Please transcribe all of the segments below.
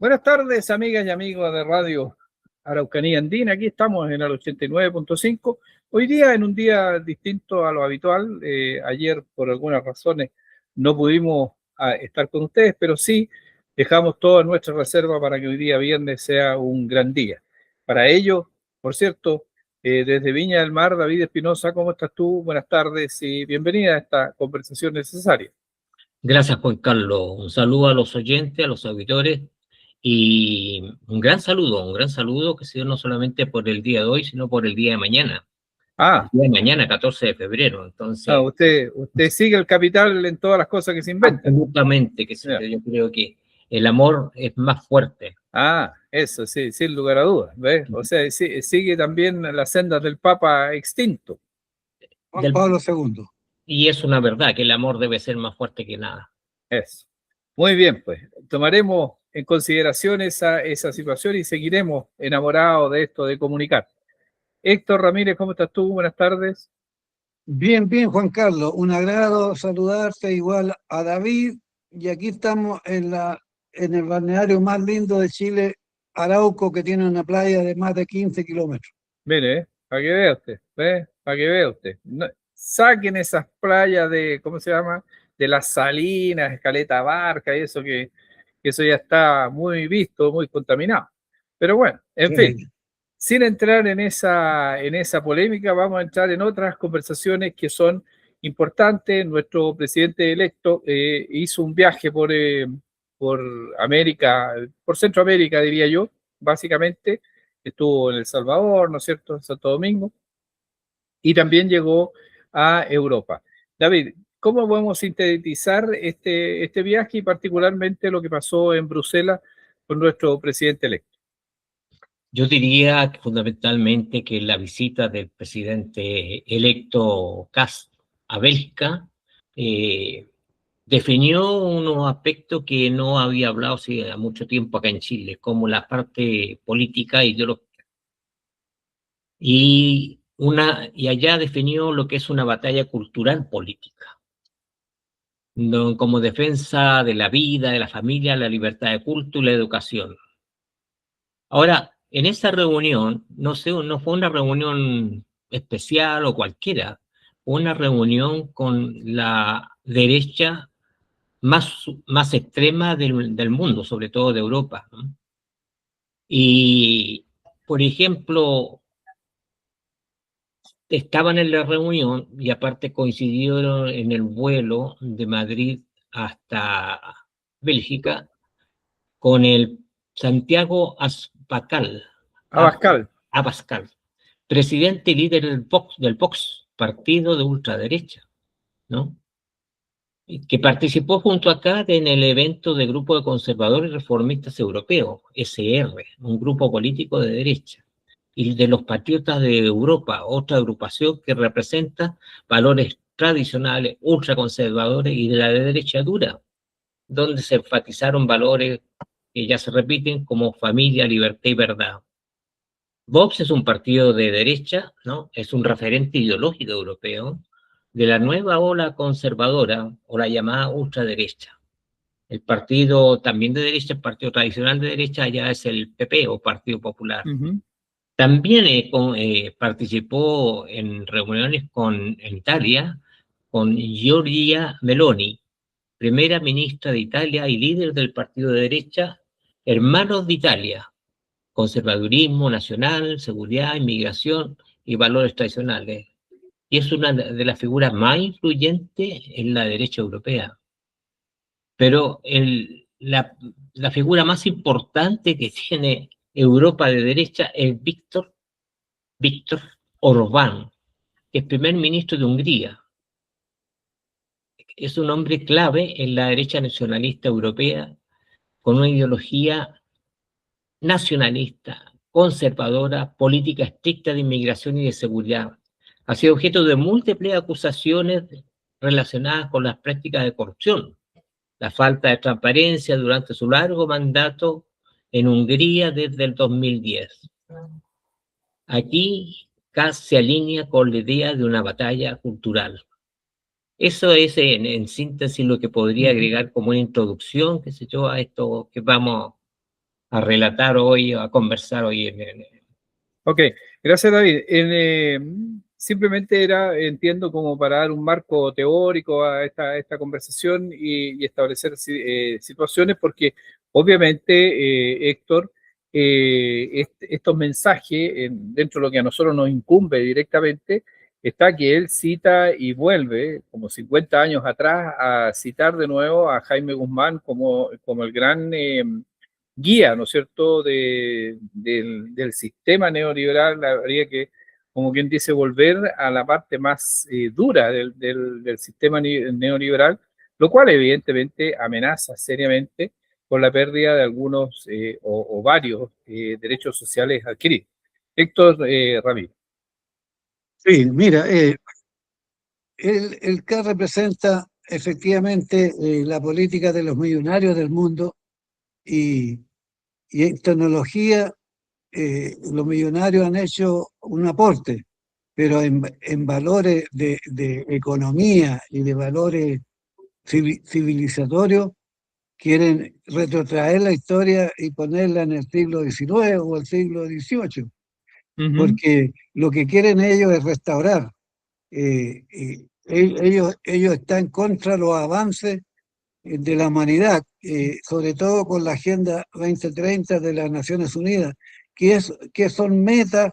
Buenas tardes, amigas y amigos de Radio Araucanía Andina. Aquí estamos en el 89.5. Hoy día, en un día distinto a lo habitual. Ayer, por algunas razones, no pudimos estar con ustedes, pero sí dejamos toda nuestra reserva para que hoy día viernes sea un gran día. Para ello, por cierto, desde Viña del Mar, David Espinosa, ¿cómo estás tú? Buenas tardes y bienvenida a esta conversación necesaria. Gracias, Juan Carlos. Un saludo a los oyentes, a los auditores y un gran saludo que sea no solamente por el día de hoy, sino por el día de mañana. Ah, El día de mañana, 14 de febrero. Entonces, usted sigue el capital en todas las cosas que se inventan. absolutamente, yo creo que el amor es más fuerte. Eso sí, sin lugar a dudas, ¿ves? O sea, sigue también las sendas del Papa extinto. Juan Pablo II. Y es una verdad que el amor debe ser más fuerte que nada. Eso. Muy bien, pues tomaremos en consideración esa situación y seguiremos enamorados de esto de comunicar. Héctor Ramírez, ¿cómo estás tú? Buenas tardes. Bien, Juan Carlos. Un agrado saludarte, igual a David. Y aquí estamos en el balneario más lindo de Chile, Arauco, que tiene una playa de más de 15 kilómetros. Mire, para que vea usted, ¿ves? Para que vea usted. No, saquen esas playas de, ¿cómo se llama? De las Salinas, Escaleta Barca y eso que eso ya está muy visto, muy contaminado. Pero bueno, en fin, sin entrar en esa polémica, vamos a entrar en otras conversaciones que son importantes. Nuestro presidente electo hizo un viaje por América, por Centroamérica, diría yo, básicamente. Estuvo en El Salvador, ¿no es cierto?, en Santo Domingo, y también llegó a Europa. David, ¿cómo podemos sintetizar este viaje y particularmente lo que pasó en Bruselas con nuestro presidente electo? Yo diría que fundamentalmente que la visita del presidente electo Kast a Bélgica definió unos aspectos que no había hablado hace mucho tiempo acá en Chile, como la parte política e ideológica. Y allá definió lo que es una batalla cultural política, como defensa de la vida, de la familia, la libertad de culto y la educación. Ahora, en esa reunión, no fue una reunión especial o cualquiera, fue una reunión con la derecha más extrema del mundo, sobre todo de Europa, ¿no? Y, por ejemplo, estaban en la reunión y aparte coincidieron en el vuelo de Madrid hasta Bélgica con el Santiago Abascal, presidente y líder del Vox, partido de ultraderecha, ¿no? Que participó junto a CAD en el evento de Grupo de Conservadores y Reformistas Europeos, SR, un grupo político de derecha, y de los Patriotas de Europa, otra agrupación que representa valores tradicionales, ultraconservadores y de la derecha dura, donde se enfatizaron valores que ya se repiten como familia, libertad y verdad. Vox es un partido de derecha, ¿no? Es un referente ideológico europeo de la nueva ola conservadora o la llamada ultraderecha. El partido también de derecha, el partido tradicional de derecha, ya es el PP o Partido Popular. También participó en reuniones en Italia con Giorgia Meloni, primera ministra de Italia y líder del partido de derecha Hermanos de Italia, conservadurismo nacional, seguridad, inmigración y valores tradicionales. Y es una de las figuras más influyentes en la derecha europea. Pero la figura más importante que tiene Europa de derecha es Víctor Orbán, que es primer ministro de Hungría. Es un hombre clave en la derecha nacionalista europea, con una ideología nacionalista, conservadora, política estricta de inmigración y de seguridad. Ha sido objeto de múltiples acusaciones relacionadas con las prácticas de corrupción, la falta de transparencia durante su largo mandato en Hungría desde el 2010. Aquí casi se alinea con la idea de una batalla cultural. Eso es en síntesis lo que podría agregar como una introducción, qué sé yo, a esto que vamos relatar hoy, a conversar hoy. Ok, gracias David. Simplemente entiendo, como para dar un marco teórico a esta conversación y establecer situaciones, porque obviamente, Héctor, estos mensajes, dentro de lo que a nosotros nos incumbe directamente, está que él cita y vuelve, como 50 años atrás, a citar de nuevo a Jaime Guzmán como el gran guía, ¿no es cierto?, del sistema neoliberal. Habría que, como quien dice, volver a la parte más dura del sistema neoliberal, lo cual evidentemente amenaza seriamente con la pérdida de algunos o varios derechos sociales adquiridos. Héctor Ramírez. Sí, mira, el CAR representa efectivamente la política de los millonarios del mundo y, y en tecnología los millonarios han hecho un aporte, pero en valores de economía y de valores civilizatorios quieren retrotraer la historia y ponerla en el siglo XIX o el siglo XVIII, Ujú, porque lo que quieren ellos es restaurar. Ellos están contra los avances de la humanidad, sobre todo con la Agenda 2030 de las Naciones Unidas, que son metas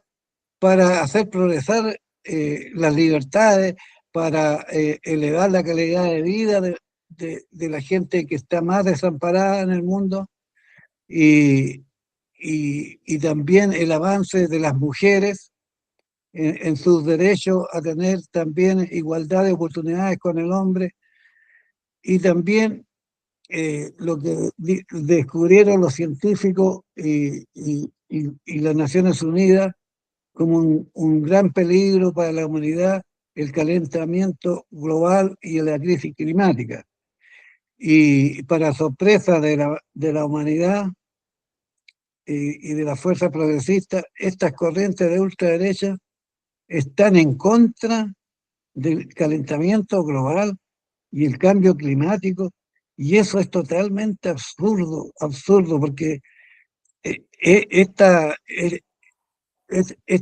para hacer progresar las libertades, para elevar la calidad de vida de la gente que está más desamparada en el mundo y, y también el avance de las mujeres en sus derechos a tener también igualdad de oportunidades con el hombre y también lo que descubrieron los científicos y las Naciones Unidas como un gran peligro para la humanidad, el calentamiento global y la crisis climática. Y para sorpresa de la humanidad y de la fuerza progresista, estas corrientes de ultraderecha están en contra del calentamiento global y el cambio climático, y eso es totalmente absurdo, absurdo, porque esta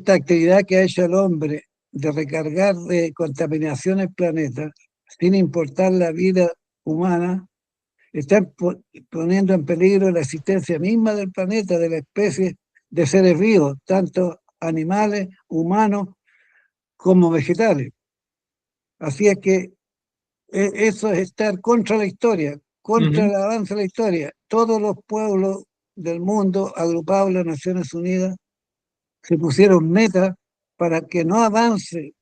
actividad que ha hecho el hombre de recargar de contaminación el planeta, sin importar la vida humana, está poniendo en peligro la existencia misma del planeta, de la especie de seres vivos, tanto animales, humanos, como vegetales. Así es que eso es estar contra la historia, contra ujú. el avance de la historia. Todos los pueblos del mundo agrupados en las Naciones Unidas se pusieron metas para que no avance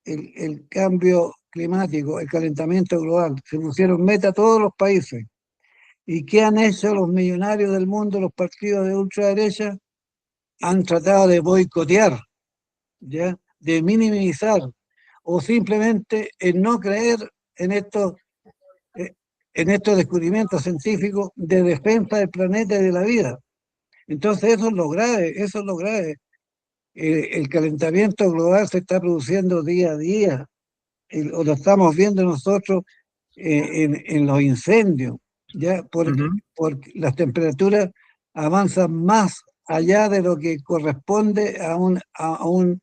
el cambio climático, el calentamiento global. Se pusieron metas todos los países. ¿Y qué han hecho los millonarios del mundo, los partidos de ultraderecha? Han tratado de boicotear, ¿ya? De minimizar o simplemente en no creer en eh, en estos descubrimientos científicos de defensa del planeta y de la vida. Entonces eso es lo grave, eso es lo grave. El calentamiento global se está produciendo día a día, o lo estamos viendo nosotros en los incendios, ya Ujú. por las temperaturas avanzan más allá de lo que corresponde a un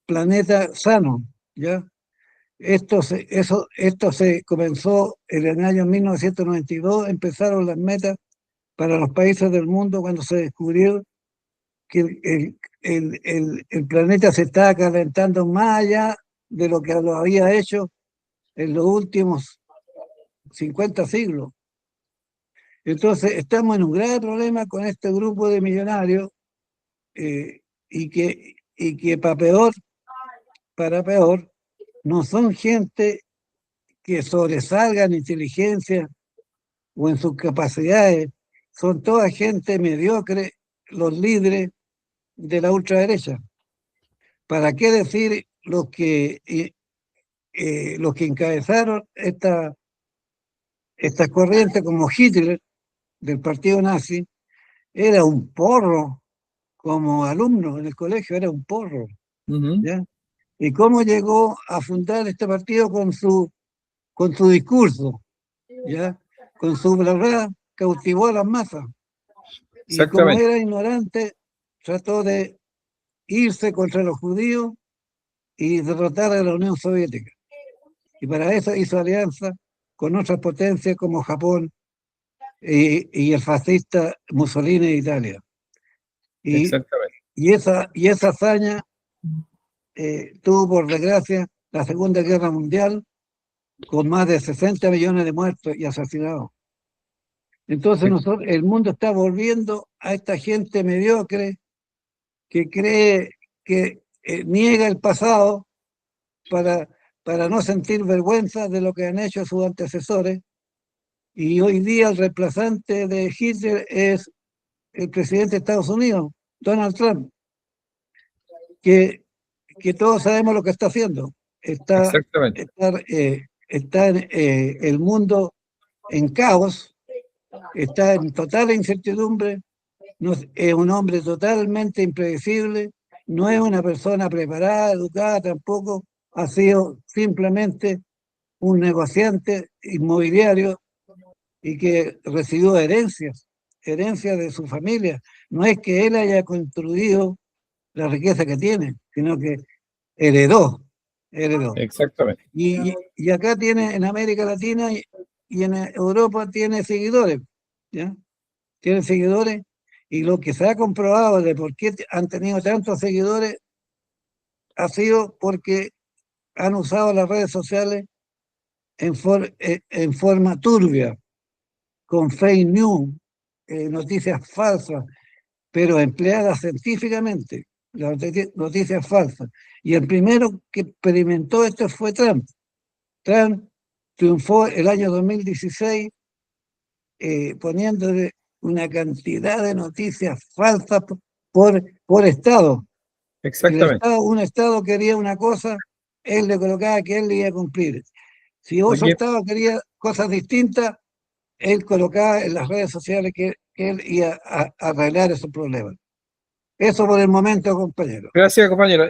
planeta sano, ¿ya? Esto se comenzó en el año 1992, empezaron las metas para los países del mundo cuando se descubrió que el planeta se estaba calentando más allá de lo que lo había hecho en los últimos 50 siglos. Entonces, estamos en un grave problema con este grupo de millonarios eh, y que para peor, no son gente que sobresalga en inteligencia o en sus capacidades, son toda gente mediocre, los líderes de la ultraderecha. ¿Para qué decir los que encabezaron esta corriente como Hitler del partido nazi? Era un porro como alumno en el colegio, era un porro, Ujú. ¿ya? ¿Y cómo llegó a fundar este partido con su discurso, ¿ya? Con su bla bla, cautivó a las masas. Y como Exactamente, era ignorante, trató de irse contra los judíos y derrotar a la Unión Soviética. Y para eso hizo alianza con otras potencias como Japón y el fascista Mussolini de Italia. Y, exactamente, y esa hazaña tuvo, por desgracia, la Segunda Guerra Mundial, con más de 60 millones de muertos y asesinados. Entonces el mundo está volviendo a esta gente mediocre que cree que niega el pasado para, para no sentir vergüenza de lo que han hecho sus antecesores. Y hoy día el reemplazante de Hitler es el presidente de Estados Unidos, Donald Trump, que, que todos sabemos lo que está haciendo. exactamente. Está el mundo en caos, está en total incertidumbre, no, es un hombre totalmente impredecible, no es una persona preparada, educada tampoco, ha sido simplemente un negociante inmobiliario y que recibió herencias de su familia. No es que él haya construido la riqueza que tiene, sino que heredó. Exactamente. Y acá tiene, en América Latina y en Europa tiene seguidores, ¿ya? Tiene seguidores, y lo que se ha comprobado de por qué han tenido tantos seguidores ha sido porque han usado las redes sociales en forma turbia, con fake news, noticias falsas, pero empleadas científicamente, las noticias falsas. Y el primero que experimentó esto fue Trump. Trump triunfó el año 2016 poniéndole una cantidad de noticias falsas por estado. Exactamente. Un estado quería una cosa, él le colocaba que él le iba a cumplir. Si otro Oye, estado quería cosas distintas, él colocaba en las redes sociales que él iba a arreglar esos problemas. Eso por el momento, compañero. gracias, compañero.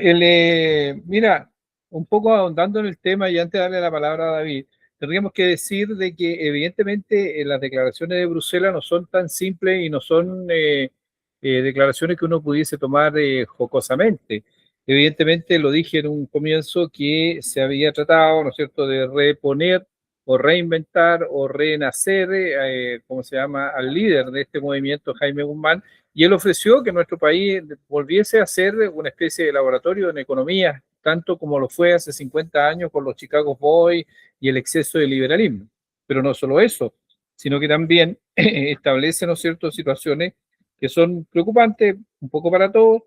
Mira, un poco ahondando en el tema y antes de darle la palabra a David, tendríamos que decir de que evidentemente las declaraciones de Bruselas no son tan simples y no son declaraciones que uno pudiese tomar jocosamente. Evidentemente, lo dije en un comienzo, que se había tratado, ¿no es cierto?, de reponer o reinventar o renacer, ¿cómo se llama?, al líder de este movimiento, Jaime Guzmán, y él ofreció que nuestro país volviese a ser una especie de laboratorio en economía, tanto como lo fue hace 50 años con los Chicago Boys y el exceso de liberalismo. Pero no solo eso, sino que también establece, ¿no es cierto?, situaciones que son preocupantes un poco para todos,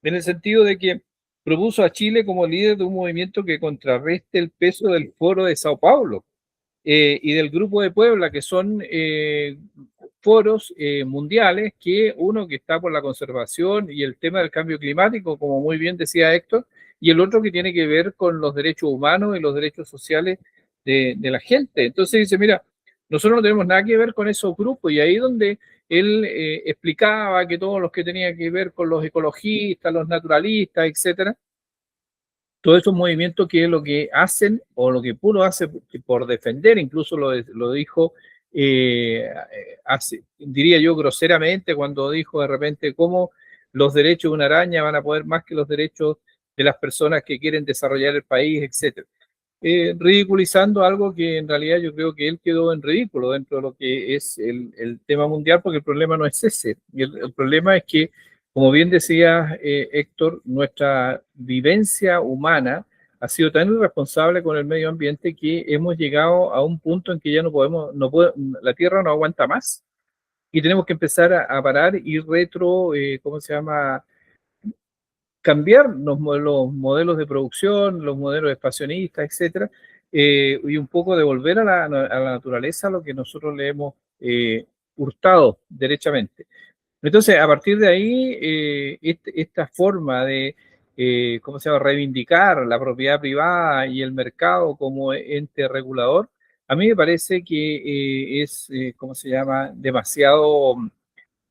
en el sentido de que propuso a Chile como líder de un movimiento que contrarreste el peso del Foro de Sao Paulo y del Grupo de Puebla, que son foros mundiales, que uno que está por la conservación y el tema del cambio climático, como muy bien decía Héctor, y el otro que tiene que ver con los derechos humanos y los derechos sociales de la gente. Entonces dice, mira, nosotros no tenemos nada que ver con esos grupos, y ahí donde él explicaba que todos los que tenían que ver con los ecologistas, los naturalistas, etcétera, todos esos movimientos que es lo que hacen o lo que Puno hace por defender, incluso lo dijo, diría yo groseramente, cuando dijo de repente cómo los derechos de una araña van a poder más que los derechos de las personas que quieren desarrollar el país, etcétera. Ridiculizando algo que en realidad yo creo que él quedó en ridículo dentro de lo que es el tema mundial, porque el problema no es ese. El problema es que, como bien decía Héctor, nuestra vivencia humana ha sido tan irresponsable con el medio ambiente que hemos llegado a un punto en que ya no podemos, la Tierra no aguanta más y tenemos que empezar a parar y ¿cómo se llama?, cambiar los modelos de producción, los modelos expansionistas, etcétera, y un poco devolver a la naturaleza lo que nosotros le hemos hurtado derechamente. Entonces, a partir de ahí, esta forma de, ¿cómo se llama?, reivindicar la propiedad privada y el mercado como ente regulador, a mí me parece que es, ¿cómo se llama?, demasiado,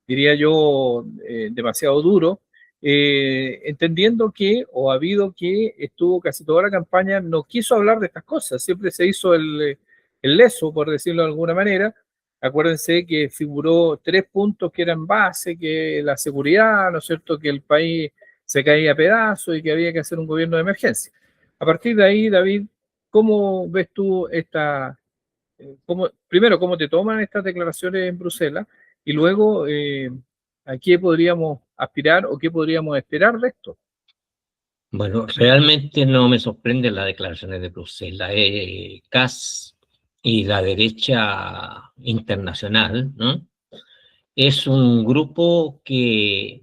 diría yo, demasiado duro, entendiendo que, o ha habido que estuvo casi toda la campaña, no quiso hablar de estas cosas, siempre se hizo el leso, por decirlo de alguna manera, acuérdense que figuró 3 puntos que eran base, que la seguridad, ¿no es cierto?, que el país se caía a pedazos y que había que hacer un gobierno de emergencia. A partir de ahí, David, ¿cómo ves tú primero, cómo te toman estas declaraciones en Bruselas y luego a qué podríamos aspirar o qué podríamos esperar de esto? Bueno, realmente no me sorprenden las declaraciones de Bruselas. Kass y la derecha internacional, ¿no? Es un grupo que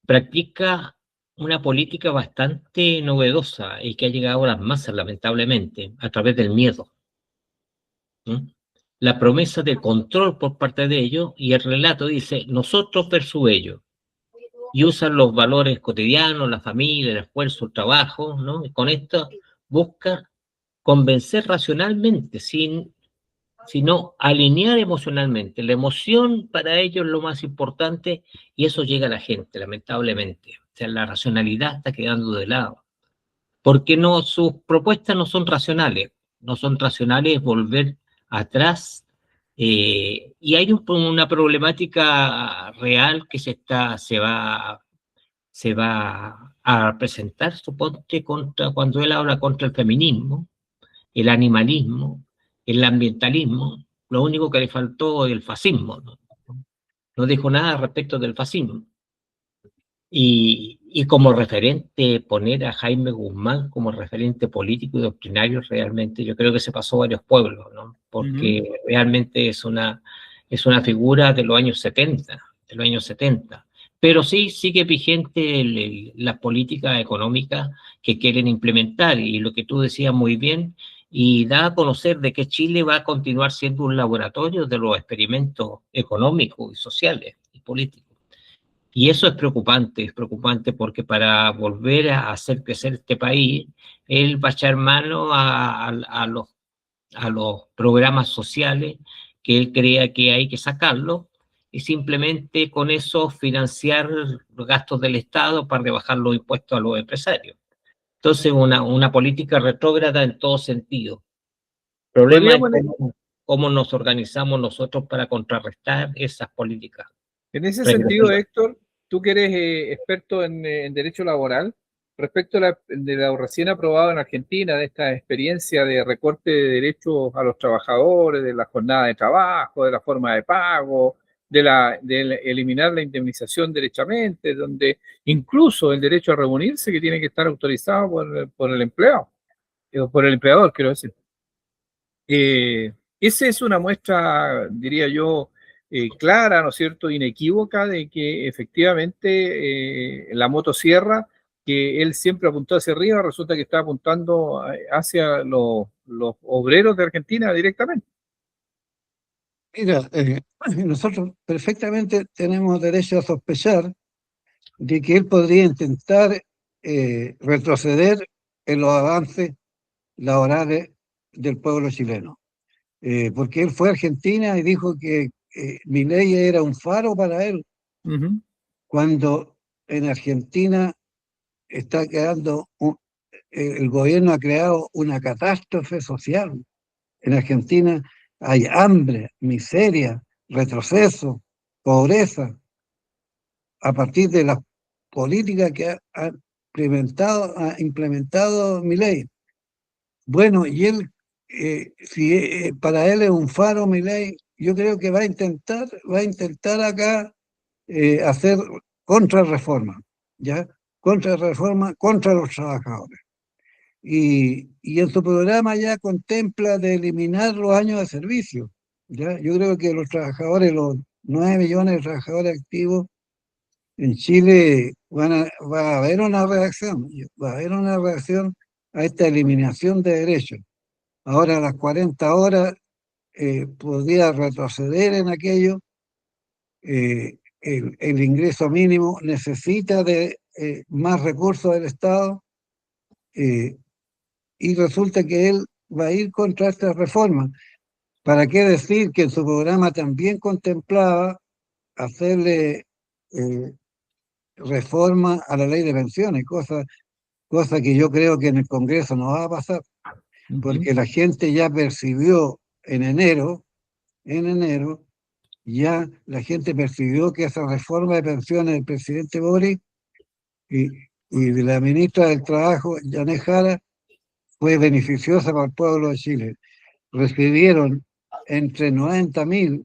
practica una política bastante novedosa y que ha llegado a las masas, lamentablemente, a través del miedo, ¿no? La promesa de control por parte de ellos, y el relato dice, nosotros versus ellos, y usan los valores cotidianos, la familia, el esfuerzo, el trabajo, ¿no? Y con esto busca convencer racionalmente, sino alinear emocionalmente. La emoción para ellos es lo más importante y eso llega a la gente, lamentablemente. O sea, la racionalidad está quedando de lado. Porque no, sus propuestas no son racionales. No son racionales volver atrás. Y hay una problemática real que se va a presentar, suponte, cuando él habla contra el feminismo, el animalismo, el ambientalismo. Lo único que le faltó es el fascismo, ¿no? No dijo nada respecto del fascismo. Y como referente, poner a Jaime Guzmán como referente político y doctrinario, realmente yo creo que se pasó varios pueblos, ¿no? Porque realmente es una figura de los años 70, Pero sí sigue vigente las políticas económicas que quieren implementar, y lo que tú decías muy bien, y da a conocer de que Chile va a continuar siendo un laboratorio de los experimentos económicos y sociales y políticos. Y eso es preocupante porque para volver a hacer crecer este país, él va a echar mano a los programas sociales que él crea que hay que sacarlos y simplemente con eso financiar los gastos del Estado para rebajar los impuestos a los empresarios. Entonces, una política retrógrada en todo sentido. El problema es cómo nos organizamos nosotros para contrarrestar esas políticas. En ese sentido, Héctor, tú que eres experto en derecho laboral, respecto de lo recién aprobado en Argentina, de esta experiencia de recorte de derechos a los trabajadores, de la jornada de trabajo, de la forma de pago, de eliminar la indemnización derechamente, donde incluso el derecho a reunirse, que tiene que estar autorizado por el empleado, por el empleador, quiero decir. Esa es una muestra, diría yo, clara, ¿no es cierto?, inequívoca de que efectivamente la motosierra que él siempre apuntó hacia arriba, resulta que está apuntando hacia los obreros de Argentina directamente. Mira, nosotros perfectamente tenemos derecho a sospechar de que él podría intentar retroceder en los avances laborales del pueblo chileno. Porque él fue a Argentina y dijo que Milei era un faro para él, cuando en Argentina está quedando, el gobierno ha creado una catástrofe social. En Argentina hay hambre, miseria, retroceso, pobreza, a partir de las políticas que ha implementado Milei. Bueno, y él, si para él es un faro Milei, yo creo que va a intentar acá hacer contrarreforma, ¿ya? Contrarreforma contra los trabajadores. Y en su programa ya contempla de eliminar los años de servicio, ¿ya? Yo creo que los trabajadores, los 9 millones de trabajadores activos en Chile, va a haber una reacción, a esta eliminación de derechos. Ahora, a las 40 horas podría retroceder en aquello. El ingreso mínimo necesita de más recursos del Estado, y resulta que él va a ir contra esta reforma. ¿Para qué decir que en su programa también contemplaba hacerle reforma a la ley de pensiones, cosa que yo creo que en el Congreso no va a pasar, porque la gente ya percibió en enero en enero, ya la gente percibió que esa reforma de pensiones del presidente Boric y, y de la ministra del Trabajo, Janet Jara, fue beneficiosa para el pueblo de Chile. Recibieron entre 90.000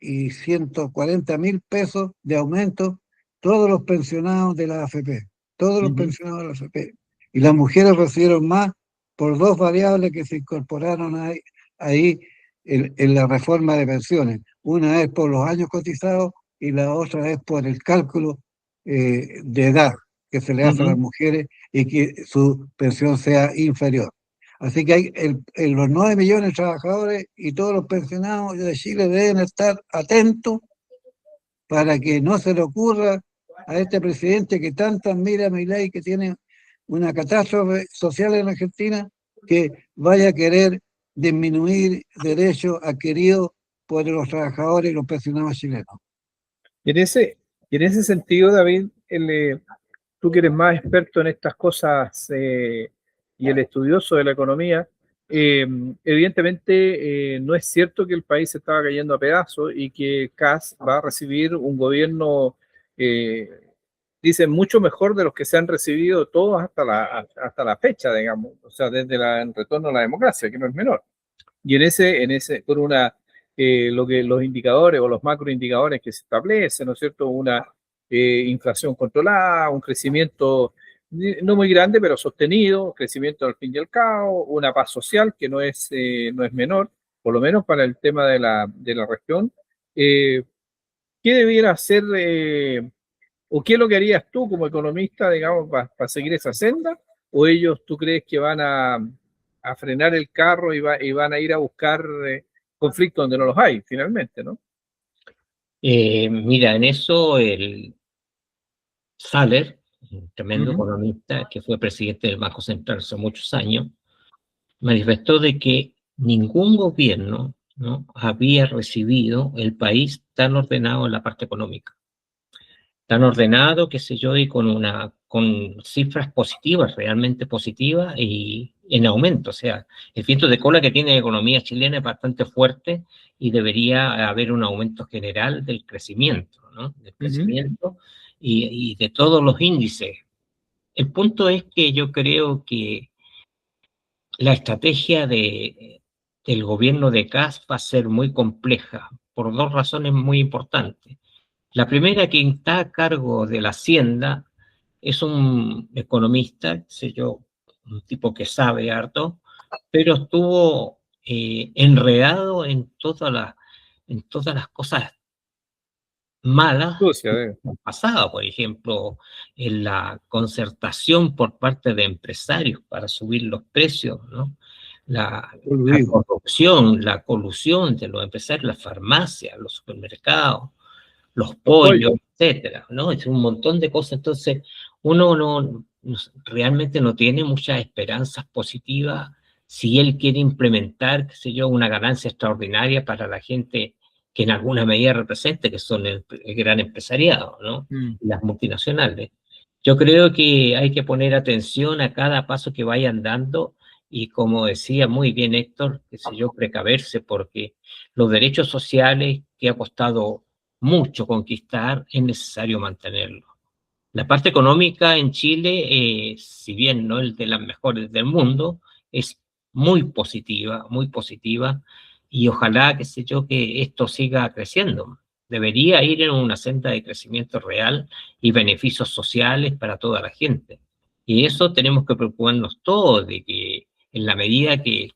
y 140.000 pesos de aumento todos los pensionados de la AFP, todos los pensionados de la AFP. Y las mujeres recibieron más por dos variables que se incorporaron ahí en la reforma de pensiones. Una es por los años cotizados y la otra es por el cálculo de edad que se le hace a las mujeres y que su pensión sea inferior. Así que los 9 millones de trabajadores y todos los pensionados de Chile deben estar atentos para que no se le ocurra a este presidente que tanto admira a Milei, que tiene una catástrofe social en Argentina, que vaya a querer disminuir derechos adquiridos por los trabajadores y los pensionados chilenos. Y en ese sentido, David, tú que eres más experto en estas cosas y el estudioso de la economía, evidentemente no es cierto que el país se estaba cayendo a pedazos y que CAS va a recibir un gobierno, dicen, mucho mejor de los que se han recibido todos hasta la fecha, digamos, o sea, desde el retorno a la democracia, que no es menor. Y por los indicadores o los macroindicadores que se establecen, ¿no es cierto? Una inflación controlada, un crecimiento no muy grande, pero sostenido, crecimiento al fin y al cabo, una paz social que no es menor, por lo menos para el tema de la región. ¿Qué debiera hacer o qué es lo que harías tú como economista, digamos, para seguir esa senda? ¿O ellos tú crees que van a frenar el carro y van a ir a buscar conflictos donde no los hay, finalmente, ¿no? Mira, en eso el Saller, un tremendo economista que fue presidente del Banco Central hace muchos años, manifestó de que ningún gobierno, ¿no?, había recibido el país tan ordenado en la parte económica. Tan ordenado, qué sé yo, y con cifras positivas, realmente positivas y en aumento. O sea, el viento de cola que tiene la economía chilena es bastante fuerte y debería haber un aumento general del crecimiento, ¿no? Del crecimiento y de todos los índices. El punto es que yo creo que la estrategia del gobierno de Kast va a ser muy compleja por dos razones muy importantes. La primera, quien está a cargo de la Hacienda es un economista, sé yo, un tipo que sabe harto, pero estuvo enredado en todas las cosas malas que han pasado, por ejemplo, en la concertación por parte de empresarios para subir los precios, ¿no? La corrupción, la colusión de los empresarios, las farmacias, los supermercados, los pollos, etcétera, ¿no? Es un montón de cosas. Entonces, uno realmente no tiene muchas esperanzas positivas si él quiere implementar, qué sé yo, una ganancia extraordinaria para la gente que en alguna medida represente, que son el gran empresariado, ¿no? Las multinacionales. Yo creo que hay que poner atención a cada paso que vayan dando y, como decía muy bien Héctor, qué sé yo, precaverse, porque los derechos sociales que ha costado mucho conquistar, es necesario mantenerlo. La parte económica en Chile, si bien no es de las mejores del mundo, es muy positiva, y ojalá, qué sé yo, que esto siga creciendo. Debería ir en una senda de crecimiento real y beneficios sociales para toda la gente. Y eso tenemos que preocuparnos todos, de que en la medida que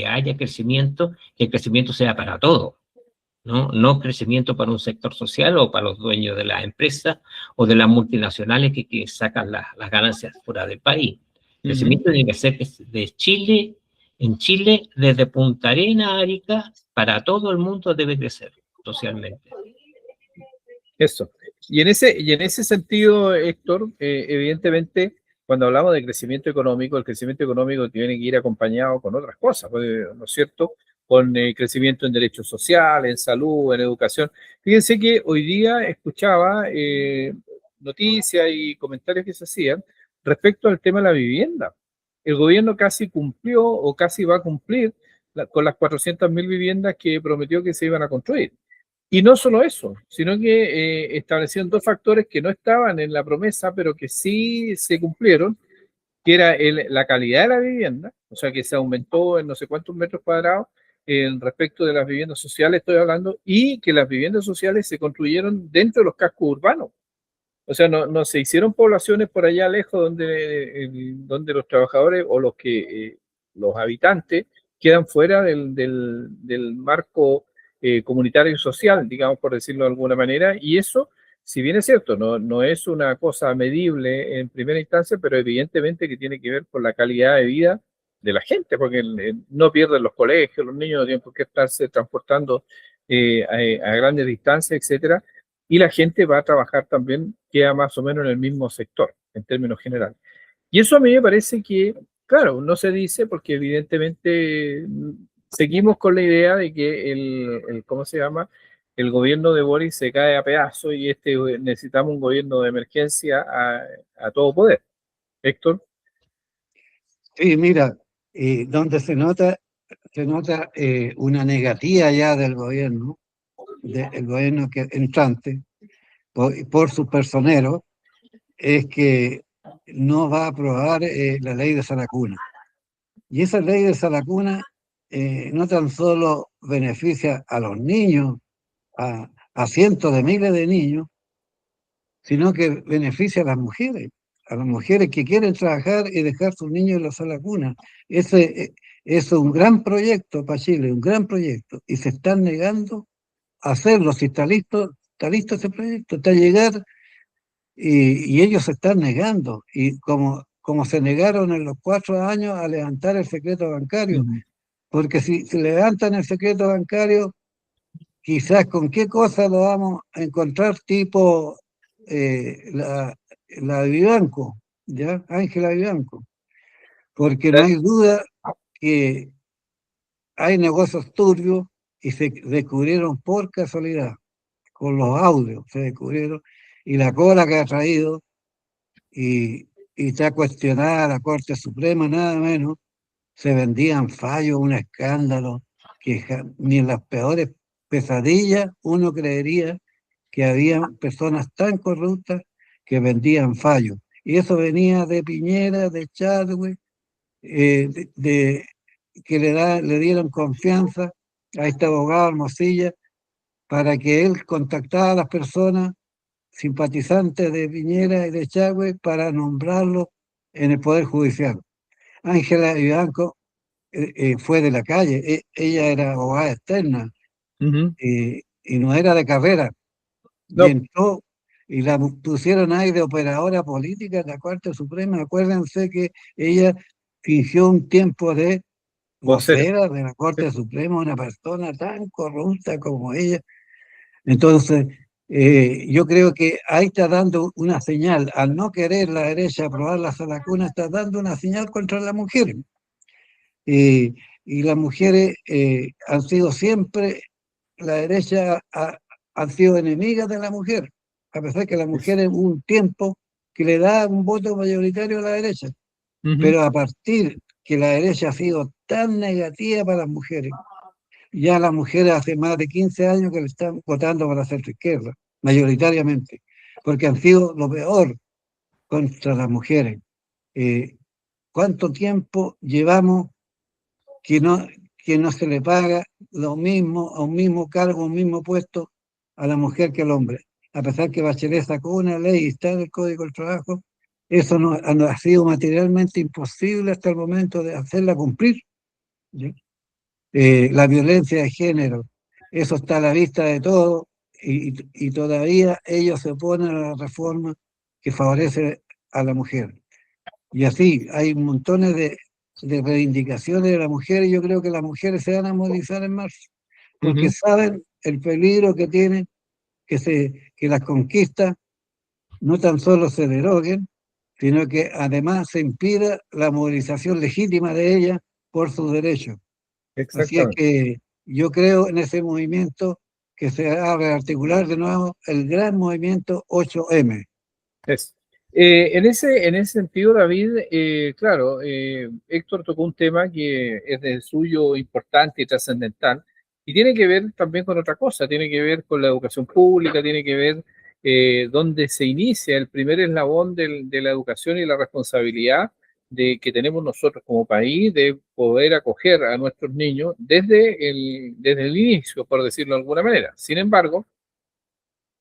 haya crecimiento, que el crecimiento sea para todos. No crecimiento para un sector social o para los dueños de las empresas o de las multinacionales que sacan las ganancias fuera del país. El crecimiento tiene que ser de Chile, en Chile, desde Punta Arenas a Arica, para todo el mundo debe crecer socialmente. Eso. Y en ese sentido, Héctor, evidentemente, cuando hablamos de crecimiento económico, el crecimiento económico tiene que ir acompañado con otras cosas, ¿no es cierto? Con crecimiento en derechos sociales, en salud, en educación. Fíjense que hoy día escuchaba noticias y comentarios que se hacían respecto al tema de la vivienda. El gobierno casi cumplió o casi va a cumplir con las 400.000 viviendas que prometió que se iban a construir. Y no solo eso, sino que establecieron dos factores que no estaban en la promesa, pero que sí se cumplieron, que era la calidad de la vivienda, o sea que se aumentó en no sé cuántos metros cuadrados respecto de las viviendas sociales, estoy hablando, y que las viviendas sociales se construyeron dentro de los cascos urbanos. O sea, no se hicieron poblaciones por allá lejos donde los trabajadores o los habitantes quedan fuera del marco comunitario y social, digamos, por decirlo de alguna manera, y eso, si bien es cierto, no es una cosa medible en primera instancia, pero evidentemente que tiene que ver con la calidad de vida de la gente, porque no pierden los colegios, los niños no tienen por qué estarse transportando a grandes distancias, etcétera, y la gente va a trabajar también, queda más o menos en el mismo sector, en términos generales. Y eso a mí me parece que, claro, no se dice porque evidentemente seguimos con la idea de que ¿cómo se llama? El gobierno de Boris se cae a pedazos y necesitamos un gobierno de emergencia a todo poder. Héctor. Sí, mira, donde se nota una negativa ya del gobierno entrante, por sus personeros, es que no va a aprobar la ley de Salacuna. Y esa ley de Salacuna no tan solo beneficia a los niños, a cientos de miles de niños, sino que beneficia a las mujeres que quieren trabajar y dejar sus niños en la sala cuna. Ese es un gran proyecto para Chile, un gran proyecto, y se están negando a hacerlo. Si está listo ese proyecto, está a llegar, y ellos se están negando, y como se negaron en los 4 años a levantar el secreto bancario, porque si levantan el secreto bancario, quizás con qué cosa lo vamos a encontrar, tipo la Vivanco, ¿ya? Ángela Vivanco, porque no hay duda que hay negocios turbios y se descubrieron por casualidad, con los audios se descubrieron, y la cola que ha traído, y está cuestionada la Corte Suprema, nada menos, se vendían fallos, un escándalo, que ni en las peores pesadillas uno creería que había personas tan corruptas que vendían fallos. Y eso venía de Piñera, de Chadwick, que le dieron confianza a este abogado Hermosilla para que él contactara a las personas simpatizantes de Piñera y de Chadwick para nombrarlo en el Poder Judicial. Ángela Vivanco fue de la calle, ella era abogada externa, y no era de carrera, No. y entró y la pusieron ahí de operadora política de la Corte Suprema. Acuérdense que ella fingió un tiempo de vocera de la Corte Suprema, una persona tan corrupta como ella. Entonces, yo creo que ahí está dando una señal, al no querer la derecha aprobar la sala cuna, está dando una señal contra la mujer. Y las mujeres han sido siempre, la derecha han sido enemigas de la mujer, a pesar que la mujer hubo un tiempo que le da un voto mayoritario a la derecha, pero a partir que la derecha ha sido tan negativa para las mujeres, ya las mujeres hace más de 15 años que le están votando para la centroizquierda, mayoritariamente, porque han sido lo peor contra las mujeres. ¿Cuánto tiempo llevamos que no se le paga lo mismo, a un mismo cargo, a un mismo puesto a la mujer que al hombre? A pesar que Bachelet sacó una ley y está en el Código del Trabajo, eso no ha sido materialmente imposible hasta el momento de hacerla cumplir. La violencia de género, eso está a la vista de todo, y todavía ellos se oponen a la reforma que favorece a la mujer. Y así hay montones de reivindicaciones de la mujer, y yo creo que las mujeres se van a movilizar en marzo, porque saben el peligro que tienen que las conquistas no tan solo se deroguen, sino que además se impida la movilización legítima de ellas por sus derechos. Así es que yo creo en ese movimiento que se va a rearticular de nuevo, el gran movimiento 8M. En ese sentido, David, claro, Héctor tocó un tema que es de suyo importante y trascendental, y tiene que ver también con otra cosa, tiene que ver con la educación pública, tiene que ver dónde se inicia el primer eslabón de la educación y la responsabilidad de que tenemos nosotros como país de poder acoger a nuestros niños desde el inicio, por decirlo de alguna manera. Sin embargo,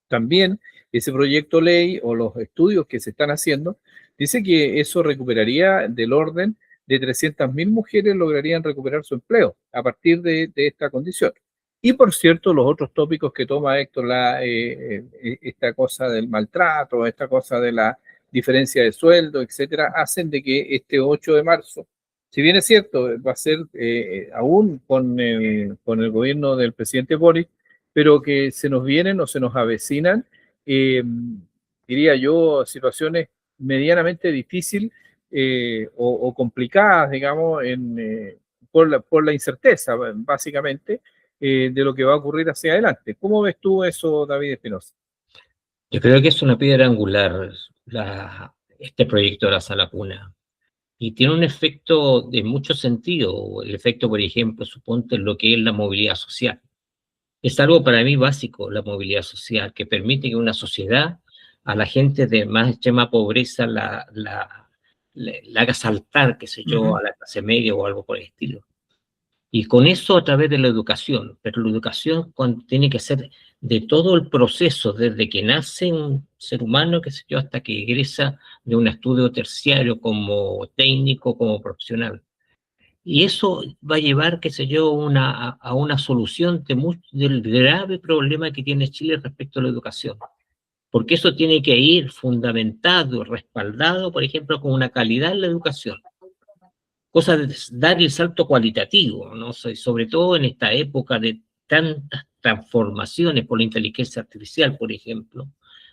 también ese proyecto ley o los estudios que se están haciendo, dice que eso recuperaría del orden de 300.000 mujeres lograrían recuperar su empleo a partir de esta condición. Y por cierto, los otros tópicos que toma Héctor, esta cosa del maltrato, esta cosa de la diferencia de sueldo, etcétera, hacen de que este 8 de marzo, si bien es cierto, va a ser aún con el gobierno del presidente Boris, pero que se nos vienen o se nos avecinan, eh, diría yo, situaciones medianamente difíciles o complicadas, digamos, por la incerteza, básicamente, de lo que va a ocurrir hacia adelante. ¿Cómo ves tú eso, David Espinosa? Yo creo que es una piedra angular este proyecto de la sala cuna. Y tiene un efecto de mucho sentido. El efecto, por ejemplo, suponte lo que es la movilidad social. Es algo para mí básico, la movilidad social, que permite que una sociedad a la gente de más extrema pobreza la haga saltar, qué sé yo, a la clase media o algo por el estilo. Y con eso a través de la educación, pero la educación tiene que ser de todo el proceso, desde que nace un ser humano, qué sé yo, hasta que egresa de un estudio terciario como técnico, como profesional. Y eso va a llevar, qué sé yo, a una solución del grave problema que tiene Chile respecto a la educación. Porque eso tiene que ir fundamentado, respaldado, por ejemplo, con una calidad en la educación. Cosa de dar el salto cualitativo, ¿no? Sobre todo en esta época de tantas transformaciones por la inteligencia artificial, por ejemplo.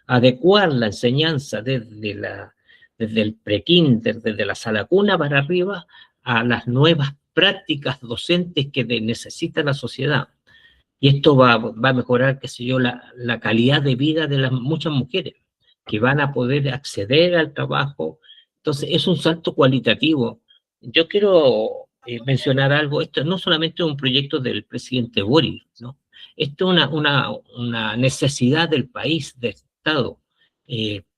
Adecuar la enseñanza desde el prekinder, desde la sala cuna para arriba, a las nuevas prácticas docentes que necesita la sociedad. Y esto va a mejorar, qué sé yo, la calidad de vida de las muchas mujeres que van a poder acceder al trabajo. Entonces, es un salto cualitativo. Yo quiero mencionar algo. Esto no solamente es un proyecto del presidente Boric, ¿no? Esto es una necesidad del país, del Estado.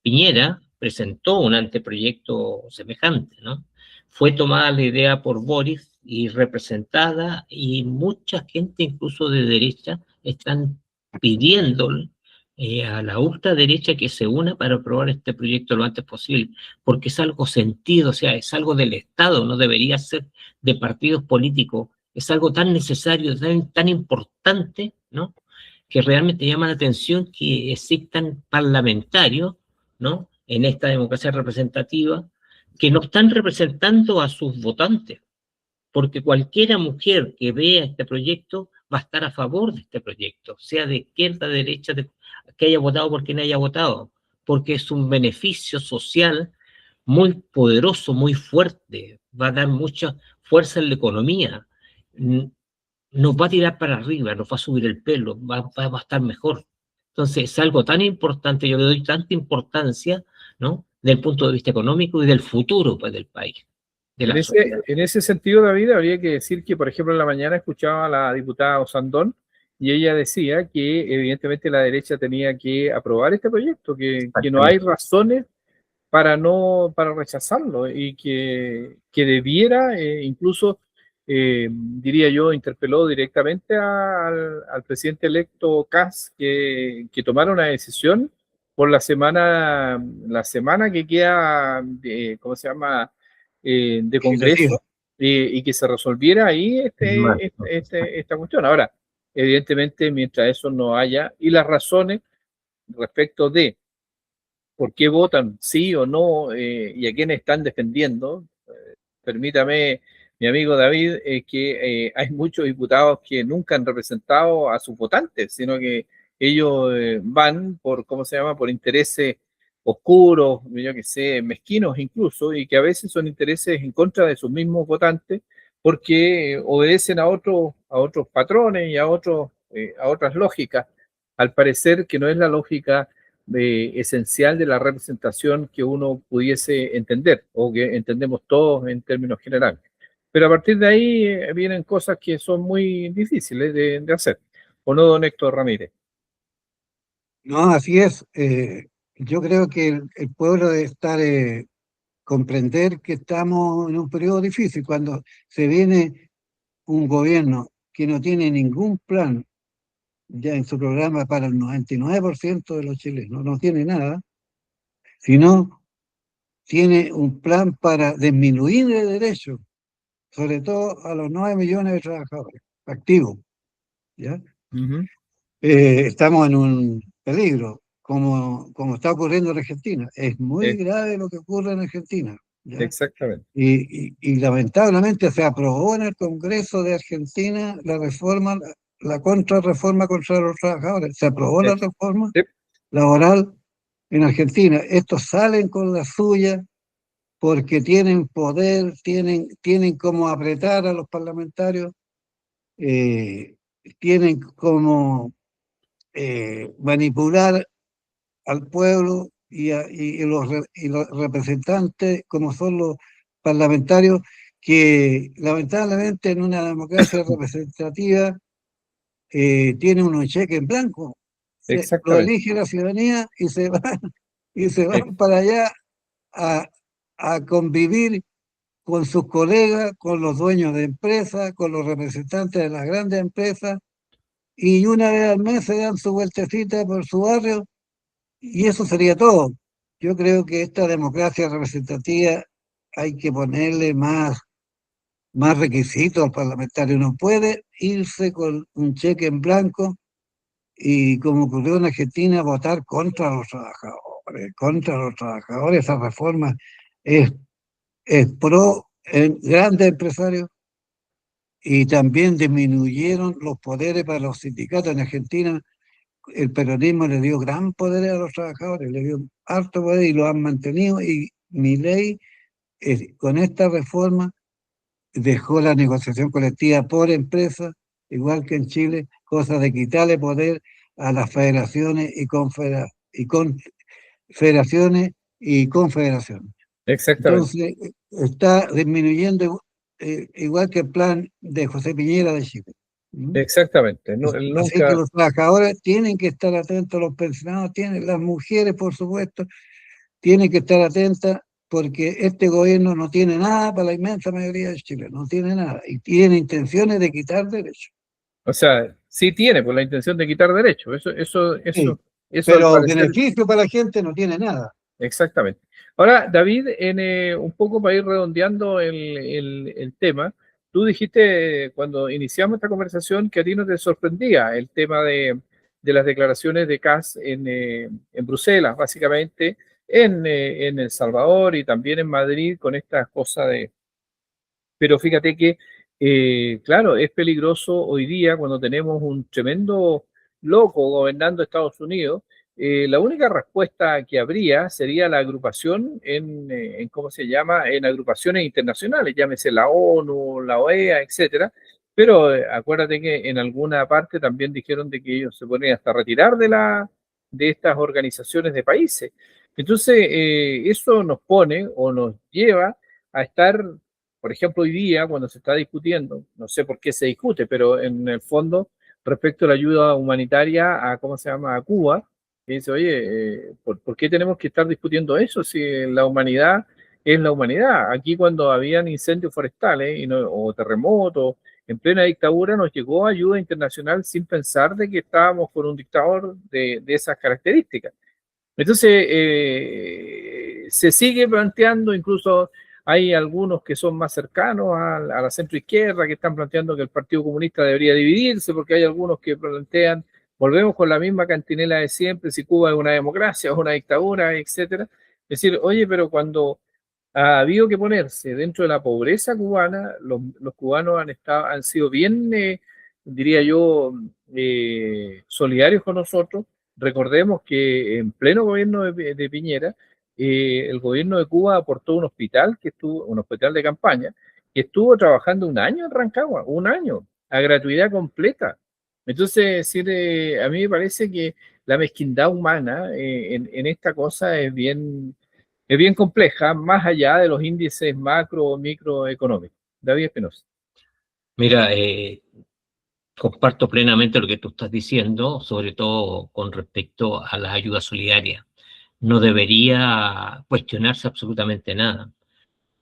Piñera presentó un anteproyecto semejante, ¿no? Fue tomada la idea por Boris y representada, y mucha gente, incluso de derecha, están pidiendo a la ultraderecha que se una para aprobar este proyecto lo antes posible, porque es algo sentido, o sea, es algo del Estado, no debería ser de partidos políticos, es algo tan necesario, tan importante, ¿no? Que realmente llama la atención que existan parlamentarios, ¿no? En esta democracia representativa, que no están representando a sus votantes, porque cualquiera mujer que vea este proyecto va a estar a favor de este proyecto, sea de izquierda, de derecha, que haya votado por quien haya votado, porque es un beneficio social muy poderoso, muy fuerte, va a dar mucha fuerza en la economía, nos va a tirar para arriba, nos va a subir el pelo, va a estar mejor. Entonces, es algo tan importante, yo le doy tanta importancia, ¿no? Del punto de vista económico y del futuro, pues, del país, de la sociedad. En ese sentido, David, habría que decir que, por ejemplo, en la mañana escuchaba a la diputada Osandón y ella decía que evidentemente la derecha tenía que aprobar este proyecto, que no hay razones para rechazarlo y que debiera, incluso, diría yo, interpeló directamente al presidente electo Kast que tomara una decisión por la semana que queda, ¿cómo se llama?, de Congreso, y que se resolviera ahí esta cuestión. Ahora, evidentemente, mientras eso no haya, y las razones respecto de por qué votan sí o no y a quiénes están defendiendo. Permítame, mi amigo David, que hay muchos diputados que nunca han representado a sus votantes, sino que ellos van por, ¿cómo se llama?, por intereses oscuros, yo que sé, mezquinos incluso, y que a veces son intereses en contra de sus mismos votantes, porque obedecen a otros patrones y a otras lógicas, al parecer que no es la lógica esencial de la representación que uno pudiese entender o que entendemos todos en términos generales. Pero a partir de ahí vienen cosas que son muy difíciles de hacer. ¿O no, don Héctor Ramírez? No, así es. Yo creo que el pueblo debe estar, comprender que estamos en un periodo difícil cuando se viene un gobierno que no tiene ningún plan ya en su programa para el 99% de los chilenos, no tiene nada, sino tiene un plan para disminuir el derecho, sobre todo a los 9 millones de trabajadores activos, ¿ya? Uh-huh. Estamos en un peligro, como está ocurriendo en Argentina. Es muy grave lo que ocurre en Argentina, ¿ya? Exactamente. Y lamentablemente se aprobó en el Congreso de Argentina la reforma, la contrarreforma contra los trabajadores. Se aprobó la reforma laboral en Argentina. Estos salen con la suya porque tienen poder, tienen como apretar a los parlamentarios, tienen como manipular al pueblo y los representantes, como son los parlamentarios, que lamentablemente en una democracia representativa tienen un cheque en blanco. Lo elige la ciudadanía y se van para allá a convivir con sus colegas, con los dueños de empresas, con los representantes de las grandes empresas, y una vez al mes se dan su vueltecita por su barrio, y eso sería todo. Yo creo que esta democracia representativa hay que ponerle más requisitos al parlamentario. No puede irse con un cheque en blanco y, como ocurrió en Argentina, votar contra los trabajadores. Contra los trabajadores, esa reforma es pro grandes empresarios, y también disminuyeron los poderes para los sindicatos. En Argentina el peronismo le dio gran poder a los trabajadores, le dio harto poder y lo han mantenido, y Milei con esta reforma dejó la negociación colectiva por empresa, igual que en Chile, cosa de quitarle poder a las federaciones y confederaciones. Exactamente. Entonces, está disminuyendo, igual que el plan de José Piñera de Chile. Exactamente. No, Así que los trabajadores tienen que estar atentos, los pensionados tienen, las mujeres, por supuesto, tienen que estar atentas, porque este gobierno no tiene nada para la inmensa mayoría de Chile, no tiene nada, y tiene intenciones de quitar derechos. O sea, sí tiene pues la intención de quitar derechos, Sí, eso al pero parecer. beneficio para la gente no tiene nada. Exactamente. Ahora, David, un poco para ir redondeando el tema, tú dijiste cuando iniciamos esta conversación que a ti no te sorprendía el tema de las declaraciones de Kast en Bruselas, básicamente en El Salvador y también en Madrid con estas cosas de... Pero fíjate que, claro, es peligroso hoy día cuando tenemos un tremendo loco gobernando Estados Unidos. La única respuesta que habría sería la agrupación en ¿cómo se llama? En agrupaciones internacionales, llámese la ONU, la OEA, etcétera. Pero acuérdate que en alguna parte también dijeron de que ellos se ponen hasta retirar de estas organizaciones de países. Entonces, eso nos pone o nos lleva a estar, por ejemplo, hoy día cuando se está discutiendo, no sé por qué se discute, pero en el fondo, respecto a la ayuda humanitaria a, ¿cómo se llama?, a Cuba, y dice, oye, ¿por qué tenemos que estar discutiendo eso si la humanidad es la humanidad? Aquí cuando habían incendios forestales o terremotos, en plena dictadura nos llegó ayuda internacional sin pensar de que estábamos con un dictador de esas características. Entonces, se sigue planteando, incluso hay algunos que son más cercanos a la centroizquierda que están planteando que el Partido Comunista debería dividirse, porque hay algunos que plantean, volvemos con la misma cantinela de siempre, si Cuba es una democracia o una dictadura, etcétera. Es decir, oye, pero cuando ha habido que ponerse dentro de la pobreza cubana, los cubanos han sido bien, diría yo, solidarios con nosotros. Recordemos que en pleno gobierno de Piñera, el gobierno de Cuba aportó un hospital de campaña, que estuvo trabajando un año en Rancagua, un año, a gratuidad completa. Entonces, es decir, a mí me parece que la mezquindad humana en esta cosa es bien compleja, más allá de los índices macro o microeconómicos. David Espinosa. Mira, comparto plenamente lo que tú estás diciendo, sobre todo con respecto a las ayudas solidarias. No debería cuestionarse absolutamente nada.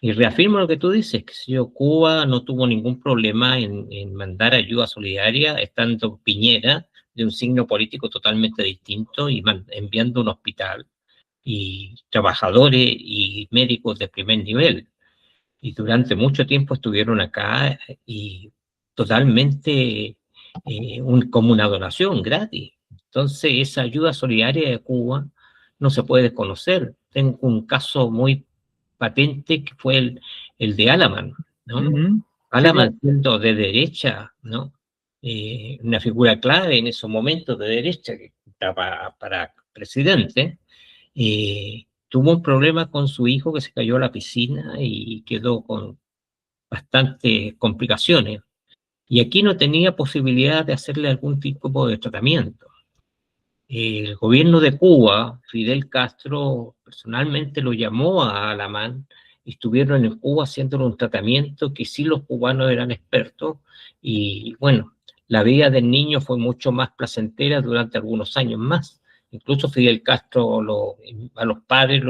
Y reafirmo lo que tú dices, que si Cuba no tuvo ningún problema en mandar ayuda solidaria, estando Piñera, de un signo político totalmente distinto, y enviando un hospital y trabajadores y médicos de primer nivel. Y durante mucho tiempo estuvieron acá y totalmente como una donación gratis. Entonces, esa ayuda solidaria de Cuba no se puede desconocer. Tengo un caso muy patente que fue el de Alaman, ¿no? Sí, Alaman siendo de derecha, ¿no? Una figura clave en esos momentos de derecha que estaba para presidente, tuvo un problema con su hijo que se cayó a la piscina y quedó con bastantes complicaciones. Y aquí no tenía posibilidad de hacerle algún tipo de tratamiento. El gobierno de Cuba, Fidel Castro, personalmente lo llamó a Alamán y estuvieron en Cuba haciéndole un tratamiento que sí los cubanos eran expertos y bueno, la vida del niño fue mucho más placentera durante algunos años más. Incluso Fidel Castro a los padres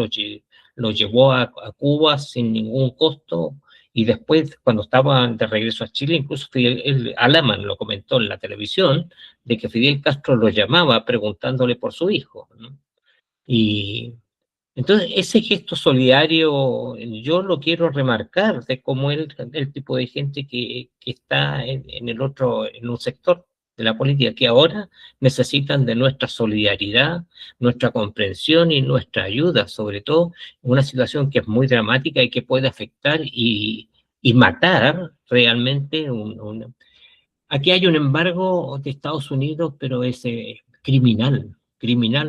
los llevó a Cuba sin ningún costo y después cuando estaban de regreso a Chile, incluso Alamán lo comentó en la televisión, de que Fidel Castro lo llamaba preguntándole por su hijo, ¿no? Y entonces ese gesto solidario yo lo quiero remarcar de cómo el tipo de gente que está en el otro, en un sector de la política que ahora necesitan de nuestra solidaridad, nuestra comprensión y nuestra ayuda, sobre todo en una situación que es muy dramática y que puede afectar y matar realmente Aquí hay un embargo de Estados Unidos, pero es criminal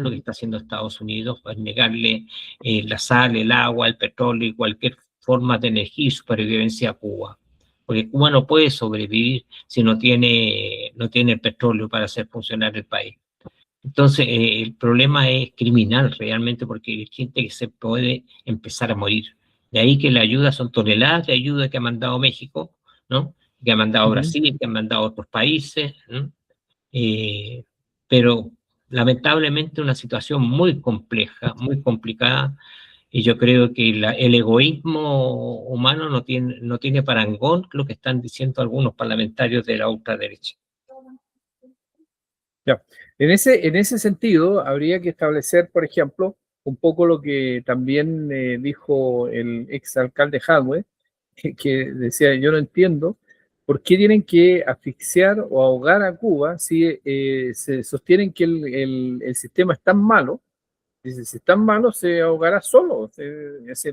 lo que está haciendo Estados Unidos, para negarle la sal, el agua, el petróleo y cualquier forma de energía y supervivencia a Cuba. Porque Cuba no puede sobrevivir si no tiene petróleo para hacer funcionar el país. Entonces, el problema es criminal realmente porque hay gente que se puede empezar a morir. De ahí que la ayuda son toneladas de ayuda que ha mandado México, ¿no? Que ha mandado Brasil, que ha mandado otros países, ¿no? Eh, pero lamentablemente una situación muy compleja, muy complicada, y yo creo que el egoísmo humano no tiene parangón, lo que están diciendo algunos parlamentarios de la ultraderecha. ya. En ese sentido, habría que establecer, por ejemplo, un poco lo que también dijo el exalcalde Jadwe, que decía, yo no entiendo por qué tienen que asfixiar o ahogar a Cuba si se sostienen que el sistema es tan malo. Dice, si es tan malo, se ahogará solo,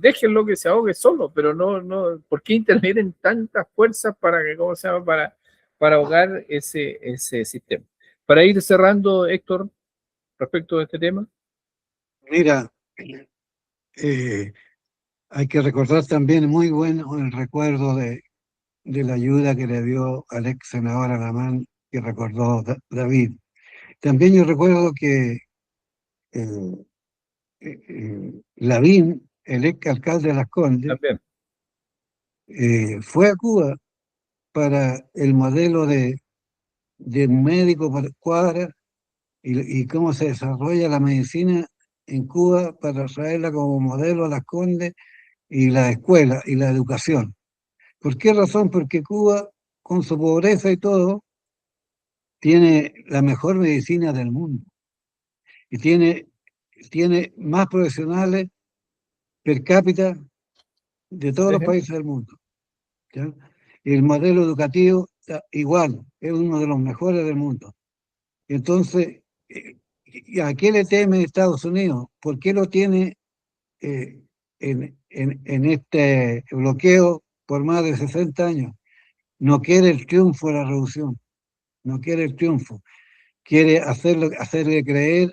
déjenlo que se ahogue solo, pero no, ¿por qué intervienen tantas fuerzas para que, ¿cómo se llama? Para ahogar ese sistema. Para ir cerrando, Héctor, respecto de este tema. Mira, hay que recordar también muy bueno el recuerdo de la ayuda que le dio al ex senador Alamán, que recordó David. También yo recuerdo que eh, Lavín, el ex alcalde de Las Condes, También. fue a Cuba para el modelo de médico por cuadra y cómo se desarrolla la medicina en Cuba para traerla como modelo a Las Condes y la escuela y la educación. ¿Por qué razón? Porque Cuba, con su pobreza y todo, tiene la mejor medicina del mundo y tiene más profesionales per cápita de todos los países del mundo. ¿Ya? Y el modelo educativo igual, es uno de los mejores del mundo. Entonces, ¿a qué le teme Estados Unidos? ¿Por qué lo tiene en este bloqueo por más de 60 años? No quiere el triunfo de la revolución, no quiere el triunfo. Quiere hacerle creer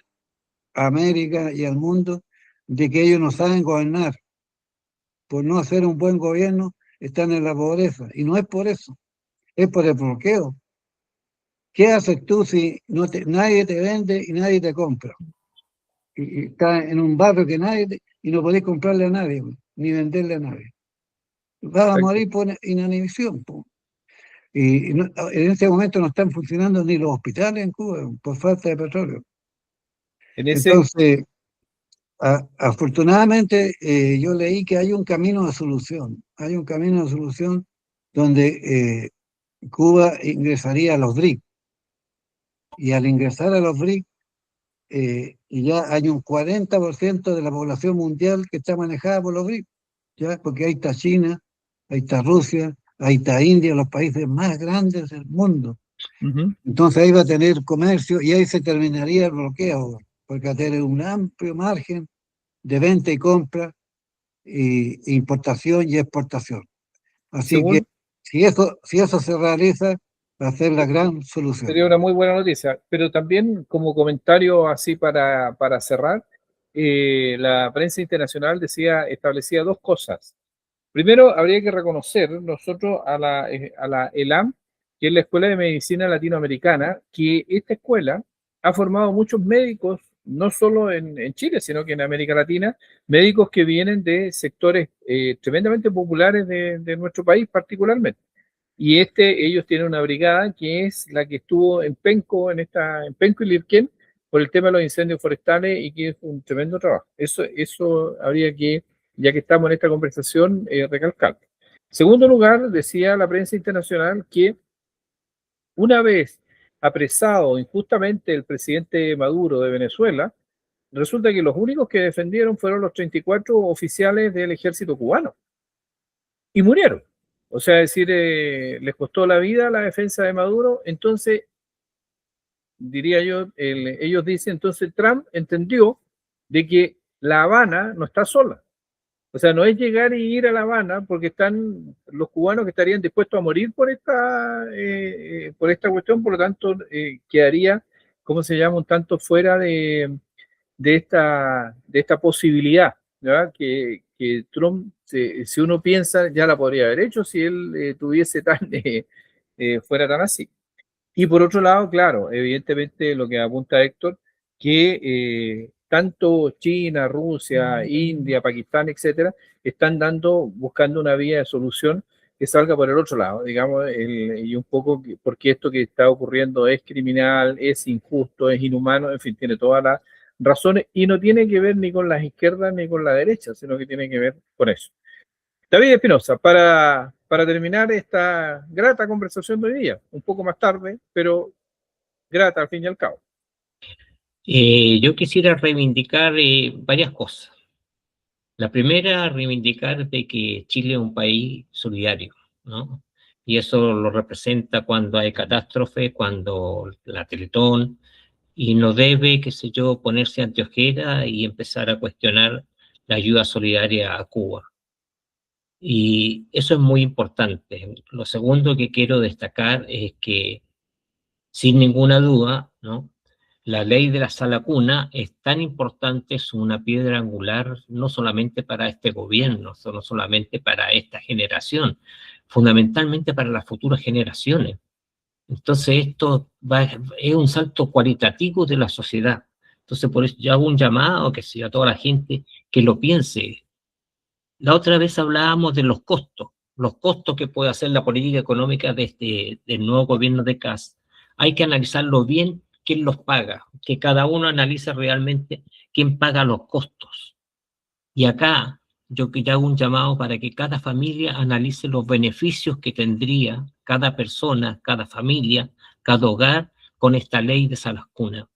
a América y al mundo de que ellos no saben gobernar. Por no hacer un buen gobierno, están en la pobreza. Y no es por eso, es por el bloqueo ¿qué haces tú si nadie te vende y nadie te compra? Y estás en un barrio que y no podés comprarle a nadie, ni venderle a nadie. Vas a Exacto. morir por inanición. Y en este momento no están funcionando ni los hospitales en Cuba por falta de petróleo. En ese, Entonces, afortunadamente, yo leí que hay un camino de solución. Hay un camino de solución donde Cuba ingresaría a los BRIC. Y al ingresar a los BRIC, ya hay un 40% de la población mundial que está manejada por los BRIC, ¿ya? Porque ahí está China, ahí está Rusia, ahí está India, los países más grandes del mundo. ujú. Entonces ahí va a tener comercio y ahí se terminaría el bloqueo, porque va a tener un amplio margen de venta y compra, importación y exportación. Así que Según, si eso se realiza, va a ser la gran solución. sería una muy buena noticia, pero también como comentario así para cerrar, la prensa internacional establecía dos cosas. Primero, habría que reconocer nosotros a la ELAM, que es la Escuela de Medicina Latinoamericana, que esta escuela ha formado muchos médicos, no solo en Chile, sino que en América Latina, médicos que vienen de sectores tremendamente populares de nuestro país particularmente. Y ellos tienen una brigada que es la que estuvo en Penco y Lirquén por el tema de los incendios forestales y que es un tremendo trabajo. Eso habría que, ya que estamos en esta conversación, recalcar. Segundo lugar, decía la prensa internacional que una vez apresado injustamente el presidente Maduro de Venezuela, resulta que los únicos que defendieron fueron los 34 oficiales del ejército cubano y murieron. O sea, es decir, les costó la vida la defensa de Maduro. Entonces, diría yo, ellos dicen, entonces Trump entendió de que La Habana no está sola. O sea, no es llegar y ir a La Habana porque están los cubanos que estarían dispuestos a morir por esta cuestión, por lo tanto, quedaría, ¿cómo se llama?, un tanto fuera de esta posibilidad, ¿verdad? Que Trump, si uno piensa, ya la podría haber hecho si él fuera tan así. Y por otro lado, claro, evidentemente lo que apunta Héctor, que tanto China, Rusia, India, Pakistán, etcétera, están buscando una vía de solución que salga por el otro lado, digamos, y un poco porque esto que está ocurriendo es criminal, es injusto, es inhumano, en fin, tiene todas las razones y no tiene que ver ni con las izquierdas ni con la derecha, sino que tiene que ver con eso. David Espinosa, para terminar esta grata conversación de hoy día, un poco más tarde, pero grata al fin y al cabo. Yo quisiera reivindicar varias cosas. La primera, reivindicar de que Chile es un país solidario, ¿no? Y eso lo representa cuando hay catástrofe, cuando la Teletón, y no debe, qué sé yo, ponerse ante ojera y empezar a cuestionar la ayuda solidaria a Cuba. Y eso es muy importante. Lo segundo que quiero destacar es que, sin ninguna duda, ¿no?, la ley de la sala cuna es tan importante, es una piedra angular no solamente para este gobierno, no solamente para esta generación, fundamentalmente para las futuras generaciones. Entonces es un salto cualitativo de la sociedad. Entonces por eso yo hago un llamado que sea a toda la gente que lo piense. La otra vez hablábamos de los costos que puede hacer la política económica del nuevo gobierno de Kast. Hay que analizarlo bien, quién los paga, que cada uno analice realmente quién paga los costos. Y acá yo hago un llamado para que cada familia analice los beneficios que tendría cada persona, cada familia, cada hogar con esta ley de salas cuna.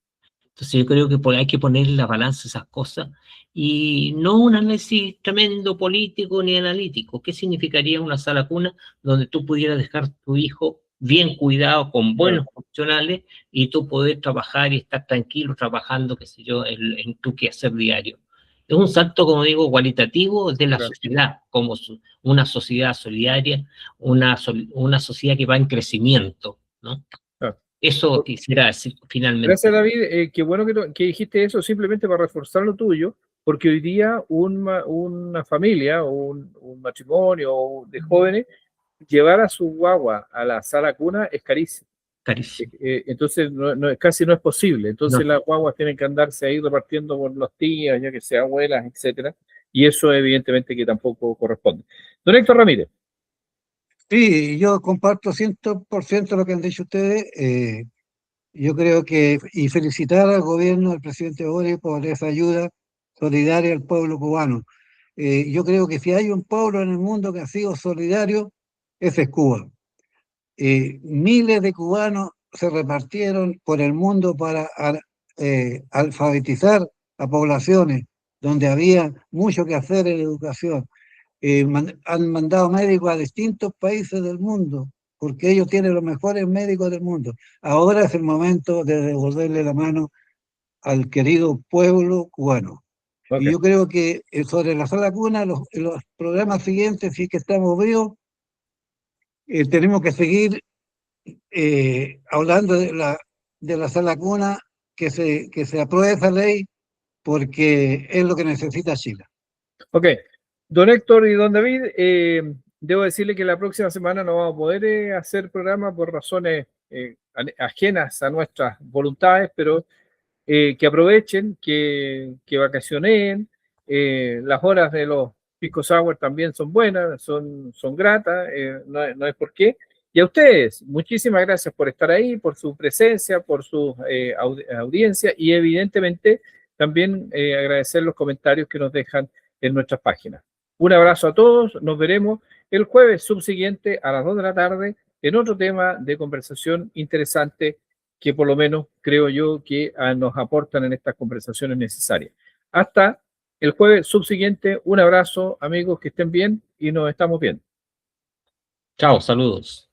Entonces yo creo que hay que poner en la balanza esas cosas y no un análisis tremendo político ni analítico. ¿Qué significaría una sala cuna donde tú pudieras dejar tu hijo bien cuidado, con buenos profesionales, y tú poder trabajar y estar tranquilo trabajando, qué sé yo, en tu quehacer diario? Es un salto, como digo, cualitativo de la sociedad, como una sociedad solidaria, una sociedad que va en crecimiento, ¿no? Eso quisiera decir finalmente. Gracias, David. Qué bueno que dijiste eso, simplemente para reforzar lo tuyo, porque hoy día una familia o un matrimonio de jóvenes, llevar a su guagua a la sala cuna es carísimo. carísimo. Entonces casi no es posible. Entonces No. las guaguas tienen que andarse ahí repartiendo por los tíos, ya que sea abuelas, etcétera. Y eso evidentemente que tampoco corresponde. Don Héctor Ramírez. Sí, yo comparto 100% lo que han dicho ustedes. Yo creo que, y felicitar al gobierno del presidente Boric por esa ayuda solidaria al pueblo cubano. Yo creo que si hay un pueblo en el mundo que ha sido solidario, ese es Cuba. Miles de cubanos se repartieron por el mundo para alfabetizar a poblaciones donde había mucho que hacer en educación. Han mandado médicos a distintos países del mundo, porque ellos tienen los mejores médicos del mundo. Ahora es el momento de devolverle la mano al querido pueblo cubano. Okay. Y yo creo que sobre la sala cuna, los programas siguientes, sí que estamos vivos, tenemos que seguir hablando de la sala cuna, que se apruebe esa ley, porque es lo que necesita Chile. Ok, don Héctor y don David, debo decirle que la próxima semana no vamos a poder hacer programa por razones ajenas a nuestras voluntades, pero que aprovechen, que vacacionen. Las horas de los pisco sour también son buenas, son gratas, no es por qué. Y a ustedes, muchísimas gracias por estar ahí, por su presencia, por su audiencia y evidentemente también agradecer los comentarios que nos dejan en nuestras páginas. Un abrazo a todos, nos veremos el jueves subsiguiente a las 2 de la tarde en otro tema de conversación interesante que por lo menos creo yo que nos aportan en estas conversaciones necesarias. Hasta el jueves subsiguiente, un abrazo amigos, que estén bien y nos estamos viendo. Chao, saludos.